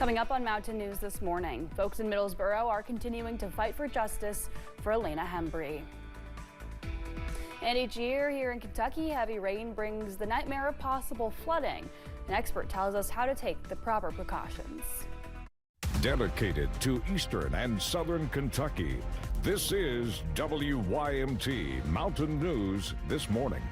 Coming up on Mountain News this morning, folks in Middlesboro are continuing to fight for justice for Elena Hembry. And each year here in Kentucky, heavy rain brings the nightmare of possible flooding. An expert tells us how to take the proper precautions. Dedicated to Eastern and Southern Kentucky, this is WYMT Mountain News this morning.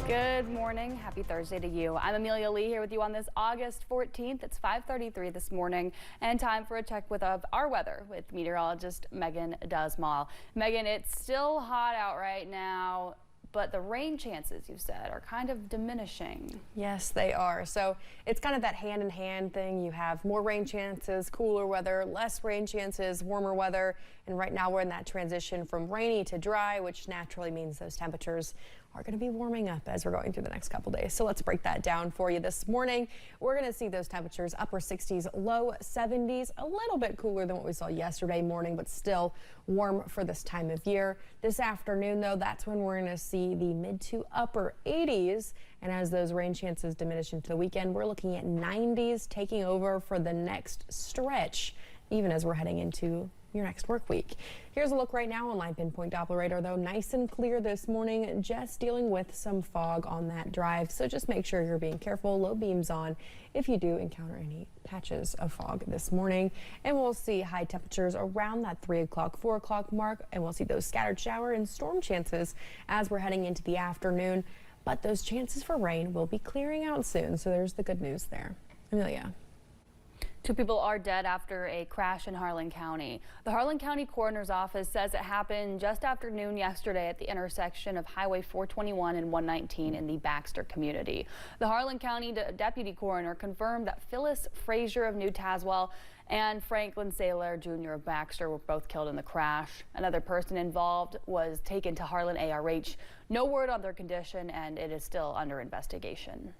Good morning. Happy Thursday to you. I'm Amelia Lee here with you on this August 14th. It's 5:33 this morning and time for a check with our weather with meteorologist Megan Dusmall. Megan, it's still hot out right now, but the rain chances, you said, are kind of diminishing. Yes, they are. So it's kind of that hand-in-hand thing. You have more rain chances, cooler weather, less rain chances, warmer weather. And right now we're in that transition from rainy to dry, which naturally means those temperatures are going to be warming up as we're going through the next couple days. So let's break that down for you this morning. We're going to see those temperatures upper 60s, low 70s, a little bit cooler than what we saw yesterday morning, but still warm for this time of year. This afternoon, though, that's when we're going to see the mid to upper 80s. And as those rain chances diminish into the weekend, we're looking at 90s taking over for the next stretch, even as we're heading into your next work week. Here's a look right now on Line Pinpoint Doppler radar, though nice and clear this morning, just dealing with some fog on that drive. So just make sure you're being careful, low beams on if you do encounter any patches of fog this morning. And we'll see high temperatures around that 3 o'clock, 4 o'clock mark, and we'll see those scattered shower and storm chances as we're heading into the afternoon. But those chances for rain will be clearing out soon. So there's the good news there. Amelia. 2 people are dead after a crash in Harlem County. The Harlem County Coroner's Office says it happened just after noon yesterday at the intersection of Highway 421 and 119 in the Baxter community. The Harlem County Deputy Coroner confirmed that Phyllis Frazier of New Tazewell and Franklin Saylor Jr. of Baxter were both killed in the crash. Another person involved was taken to Harlan ARH. No word on their condition, and it is still under investigation.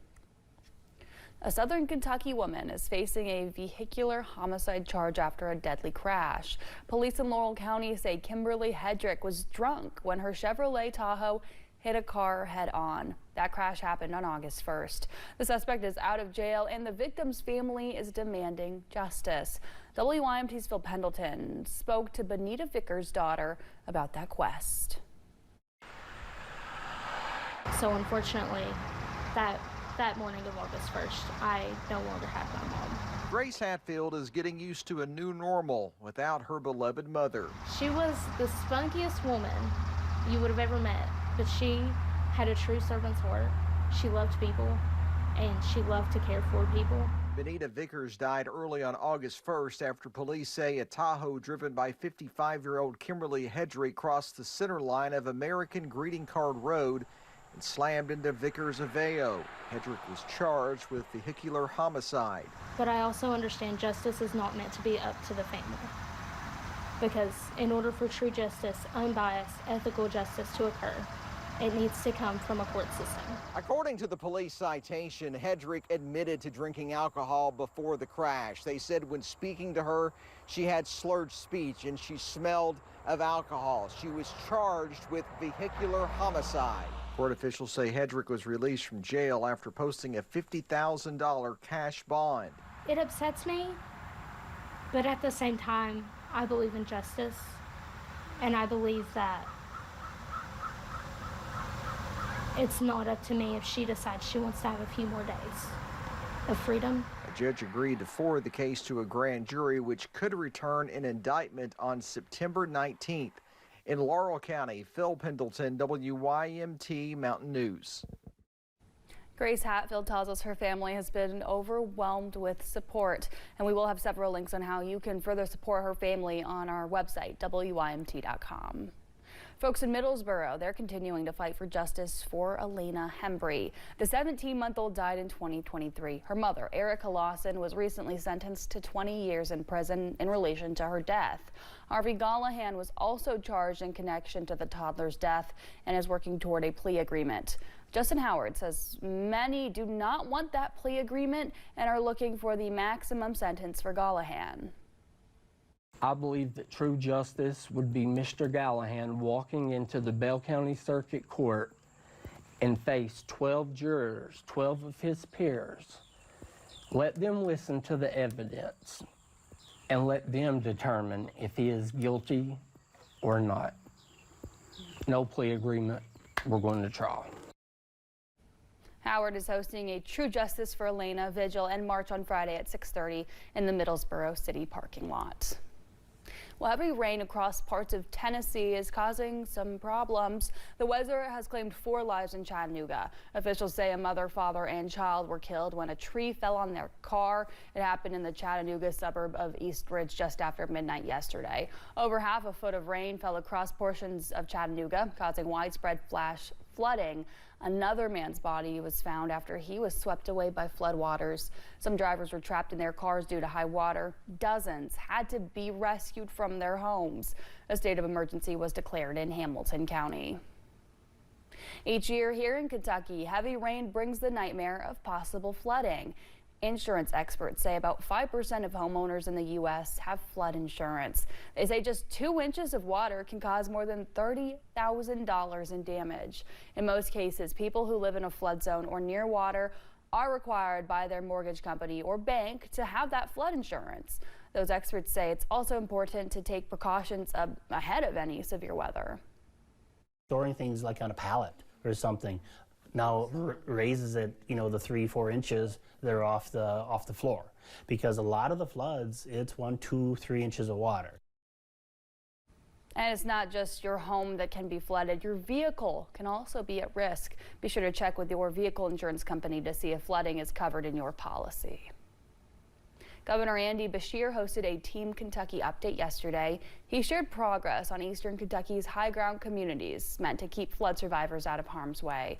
A Southern Kentucky woman is facing a vehicular homicide charge after a deadly crash. Police in Laurel County say Kimberly Hedrick was drunk when her Chevrolet Tahoe hit a car head-on. That crash happened on August 1st. The suspect is out of jail and the victim's family is demanding justice. WYMT's Phil Pendleton spoke to Benita Vickers' daughter about that quest. So unfortunately, that morning of August 1st, I no longer have my mom. Grace Hatfield is getting used to a new normal without her beloved mother. She was the spunkiest woman you would have ever met, but she had a true servant's heart. She loved people, and she loved to care for people. Benita Vickers died early on August 1st after police say a Tahoe driven by 55-year-old Kimberly Hedrick crossed the center line of American Greeting Card Road and slammed into Vickers' Aveo. Hedrick was charged with vehicular homicide. But I also understand justice is not meant to be up to the family. Because in order for true justice, unbiased, ethical justice to occur, it needs to come from a court system. According to the police citation, Hedrick admitted to drinking alcohol before the crash. They said when speaking to her, she had slurred speech and she smelled of alcohol. She was charged with vehicular homicide. Court officials say Hedrick was released from jail after posting a $50,000 cash bond. It upsets me, but at the same time, I believe in justice, and I believe that it's not up to me if she decides she wants to have a few more days of freedom. A judge agreed to forward the case to a grand jury, which could return an indictment on September 19th. In Laurel County, Phil Pendleton, WYMT Mountain News. Grace Hatfield tells us her family has been overwhelmed with support, and we will have several links on how you can further support her family on our website, WYMT.com. Folks in Middlesboro, they're continuing to fight for justice for Elena Hembry. The 17-month-old died in 2023. Her mother, Erica Lawson, was recently sentenced to 20 years in prison in relation to her death. Harvey Gallahan was also charged in connection to the toddler's death and is working toward a plea agreement. Justin Howard says many do not want that plea agreement and are looking for the maximum sentence for Gallahan. I believe that true justice would be Mr. Gallahan walking into the Bell County Circuit Court and face 12 jurors, 12 of his peers. Let them listen to the evidence and let them determine if he is guilty or not. No plea agreement, we're going to trial. Howard is hosting a True Justice for Elena vigil and march on Friday at 6:30 in the Middlesboro City parking lot. Well, heavy rain across parts of Tennessee is causing some problems. The weather has claimed 4 lives in Chattanooga. Officials say a mother, father, and child were killed when a tree fell on their car. It happened in the Chattanooga suburb of East Ridge just after midnight yesterday. Over half a foot of rain fell across portions of Chattanooga, causing widespread flash flooding. Another man's body was found after he was swept away by floodwaters. Some drivers were trapped in their cars due to high water. Dozens had to be rescued from their homes. A state of emergency was declared in Hamilton County. Each year here in Kentucky, heavy rain brings the nightmare of possible flooding. Insurance experts say about 5% of homeowners in the U.S. have flood insurance. They say just 2 inches of water can cause more than $30,000 in damage. In most cases, people who live in a flood zone or near water are required by their mortgage company or bank to have that flood insurance. Those experts say it's also important to take precautions ahead of any severe weather. Storing things like on a pallet or something now raises it, the 3-4 inches that are off the floor, because a lot of the floods, it's 1, 2, 3 inches of water. And it's not just your home that can be flooded. Your vehicle can also be at risk. Be sure to check with your vehicle insurance company to see if flooding is covered in your policy. Governor Andy Beshear hosted a Team Kentucky update yesterday. He shared progress on eastern Kentucky's high ground communities meant to keep flood survivors out of harm's way.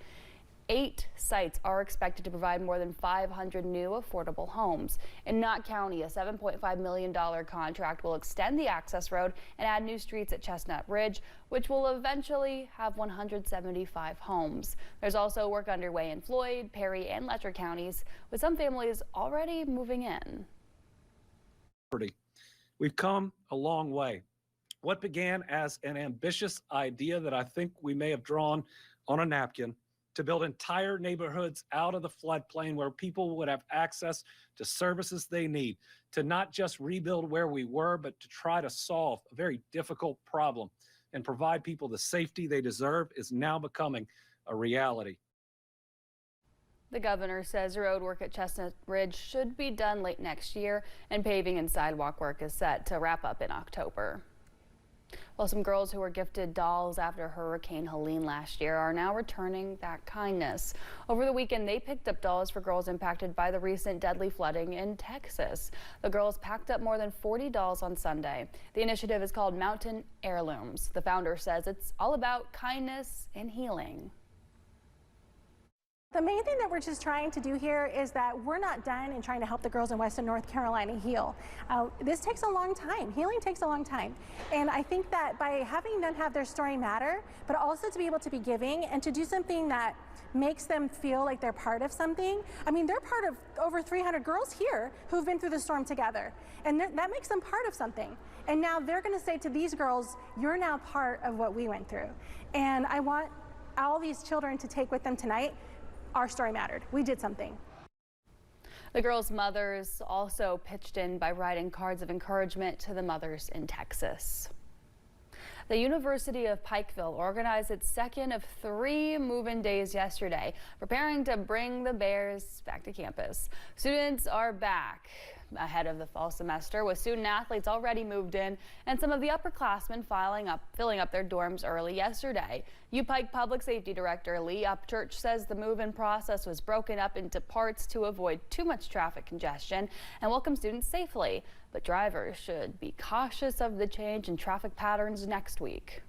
8 sites are expected to provide more than 500 new affordable homes. In Knott County, a $7.5 million contract will extend the access road and add new streets at Chestnut Ridge, which will eventually have 175 homes. There's also work underway in Floyd, Perry, and Letcher counties, with some families already moving in. We've come a long way. What began as an ambitious idea that I think we may have drawn on a napkin to build entire neighborhoods out of the floodplain where people would have access to services they need, to not just rebuild where we were, but to try to solve a very difficult problem and provide people the safety they deserve, is now becoming a reality. The governor says road work at Chestnut Ridge should be done late next year, and paving and sidewalk work is set to wrap up in October. Well, some girls who were gifted dolls after Hurricane Helene last year are now returning that kindness. Over the weekend, they picked up dolls for girls impacted by the recent deadly flooding in Texas. The girls packed up more than 40 dolls on Sunday. The initiative is called Mountain Heirlooms. The founder says it's all about kindness and healing. The main thing that we're just trying to do here is that we're not done in trying to help the girls in Western North Carolina heal. This takes a long time. Healing takes a long time. And I think that by having them have their story matter, but also to be able to be giving and to do something that makes them feel like they're part of something. I mean, they're part of over 300 girls here who've been through the storm together. And that makes them part of something. And now they're going to say to these girls, you're now part of what we went through. And I want all these children to take with them tonight, our story mattered. We did something. The girls' mothers also pitched in by writing cards of encouragement to the mothers in Texas. The University of Pikeville organized its second of 3 move-in days yesterday, preparing to bring the Bears back to campus. Students are back ahead of the fall semester, with student athletes already moved in and some of the upperclassmen filling up their dorms early yesterday. UPike Public Safety Director Lee Upchurch says the move-in process was broken up into parts to avoid too much traffic congestion and welcome students safely. But drivers should be cautious of the change in traffic patterns next week.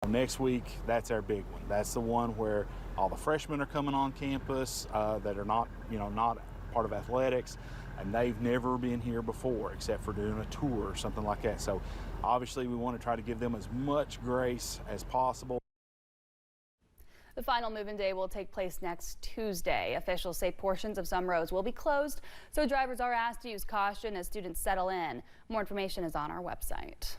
Next week, that's our big one. That's the one where all the freshmen are coming on campus that are not part of athletics, and they've never been here before except for doing a tour or something like that. So obviously we want to try to give them as much grace as possible. The final move-in day will take place next Tuesday. Officials say portions of some roads will be closed, so drivers are asked to use caution as students settle in. More information is on our website.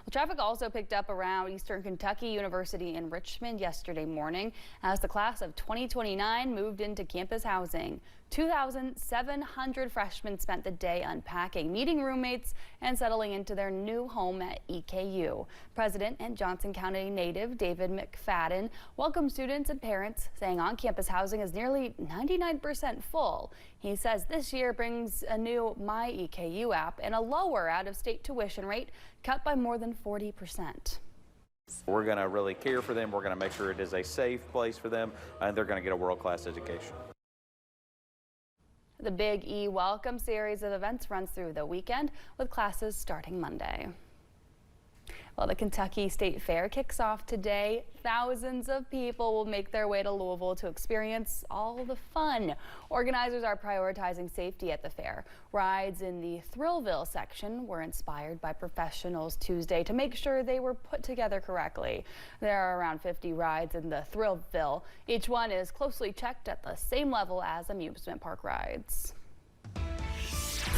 Well, traffic also picked up around Eastern Kentucky University in Richmond yesterday morning as the class of 2029 moved into campus housing. 2,700 freshmen spent the day unpacking, meeting roommates, and settling into their new home at EKU. President and Johnson County native David McFadden welcomed students and parents, saying on-campus housing is nearly 99% full. He says this year brings a new My EKU app and a lower out-of-state tuition rate cut by more than 40%. We're going to really care for them. We're going to make sure it is a safe place for them, and they're going to get a world-class education. The Big E Welcome series of events runs through the weekend with classes starting Monday. Well, the Kentucky State Fair kicks off today. Thousands of people will make their way to Louisville to experience all the fun. Organizers are prioritizing safety at the fair. Rides in the Thrillville section were inspired by professionals Tuesday to make sure they were put together correctly. There are around 50 rides in the Thrillville. Each one is closely checked at the same level as amusement park rides.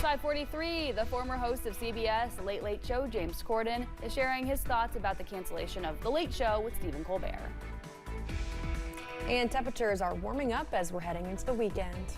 5:43, the former host of CBS Late Late Show, James Corden, is sharing his thoughts about the cancellation of The Late Show with Stephen Colbert. And temperatures are warming up as we're heading into the weekend.